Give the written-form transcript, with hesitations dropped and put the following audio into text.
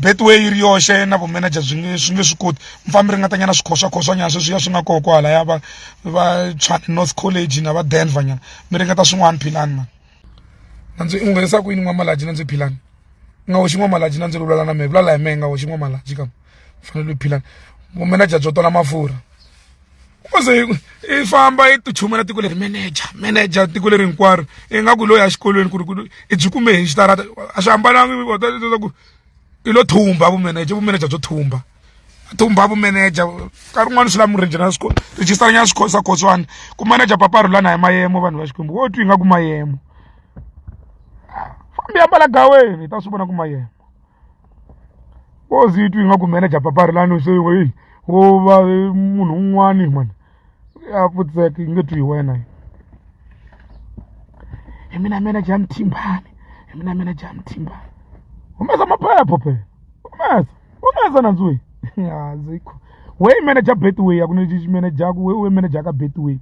betway yi ri yoxe na vumanager swi nge swi koti mfambi ringatanyana swikhoxwakhoxwanyana sweswiya swi nga koho kwahalaya va Tshwane North College na va Denver nyana mi ringeta swin'wana Philani man nanzi u nghenisa ku yini Malatjie nanzi Philani nga hoxi Malatjie nanzi lulala na me vulala hi me nga hoxi Malatjie kam fanele Philani vumanager byo tola mafurha kuze i famba i tichumela tiko leri manager tiko leri hinkwaro i nga ku loyi a xikolweni ku ri i byi kume hi xitarata a swi hambanangi ku i lo thumba vumanager byo thumba vumanager nkarhi wun'wana swi la murenjera register nyana swikhoxwani ku manager paparhulana hi mayemo vanhu va xikwembu wo twi nga ku mayemo fambi ambala gaweni hi ta swi vona ku mayemo wo zi twi nga ku manager paparhulana se wo va munhu un'wani mani ya pfutseka yi nge twi hi wena hi mina manager ya mthimbani humesa maphepho phe humesa nandziwe ya zikho we manager betway ya ku ne manager ku we manager ka betway